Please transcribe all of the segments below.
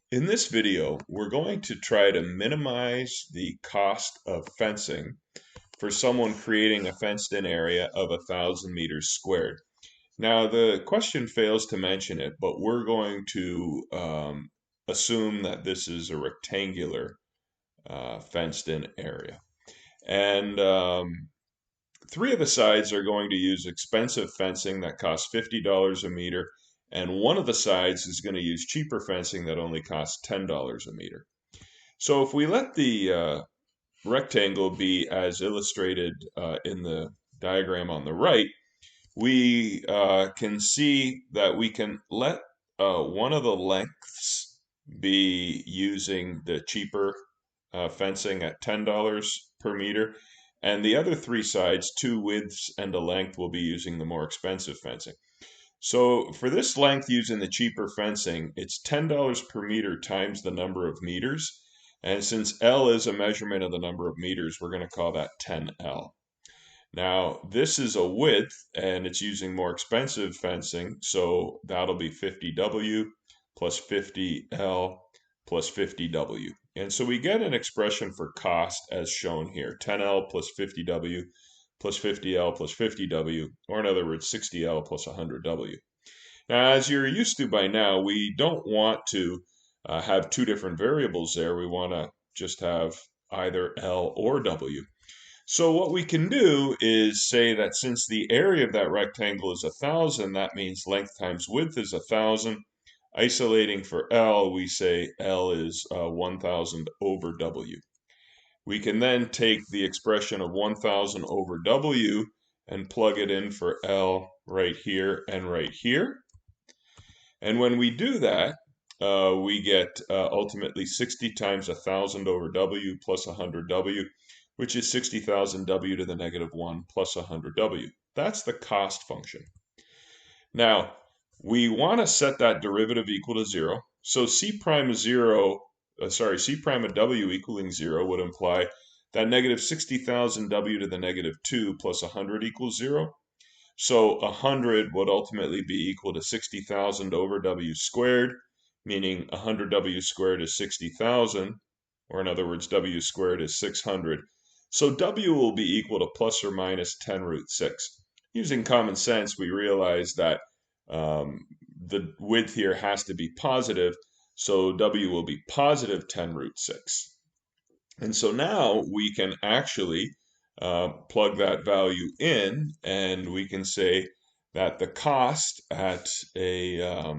In this video, we're going to try to minimize the cost of fencing for someone creating a fenced-in area of 1,000 meters squared. Now, the question fails to mention it, but we're going to assume that this is a rectangular fenced-in area. And three of the sides are going to use expensive fencing that costs $50 a meter, and one of the sides is going to use cheaper fencing that only costs $10 a meter. So if we let the rectangle be as illustrated in the diagram on the right, we can see that we can let one of the lengths be using the cheaper fencing at $10 per meter, and the other three sides, two widths and a length, will be using the more expensive fencing. So for this length using the cheaper fencing, it's $10 per meter times the number of meters. And since L is a measurement of the number of meters, we're going to call that 10L. Now, this is a width, and it's using more expensive fencing, so that'll be 50W plus 50L plus 50W. And so we get an expression for cost as shown here, 10L plus 50W plus 50L plus 50W, or in other words, 60L plus 100W. Now, as you're used to by now, we don't want to have two different variables there. We want to just have either L or W. So what we can do is say that since the area of that rectangle is 1,000, that means length times width is 1,000. Isolating for L, we say L is 1,000 over W. We can then take the expression of 1,000 over W and plug it in for L right here and right here. And when we do that, we get ultimately 60 times 1,000 over W plus 100W, which is 60,000 W to the negative 1 plus 100W. That's the cost function. Now, we want to set that derivative equal to 0. So C prime of W equaling 0 would imply that negative 60,000 W to the negative 2 plus 100 equals 0. So 100 would ultimately be equal to 60,000 over W squared, meaning 100W squared is 60,000, or in other words, W squared is 600. So W will be equal to plus or minus 10 root 6. Using common sense, we realize that the width here has to be positive, so W will be positive 10 root 6. And so now we can actually plug that value in, and we can say that the cost at a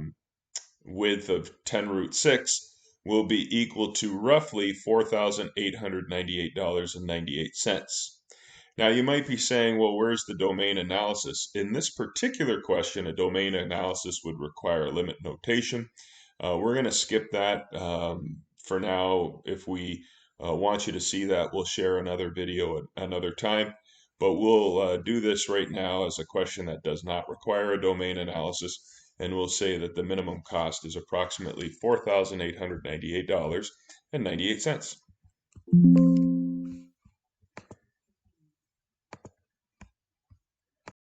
width of 10 root 6 will be equal to roughly $4,898.98. Now you might be saying, well, where's the domain analysis? In this particular question, a domain analysis would require a limit notation. We're going to skip that for now. If we want you to see that, we'll share another video at another time. But we'll do this right now as a question that does not require a domain analysis. And we'll say that the minimum cost is approximately $4,898.98.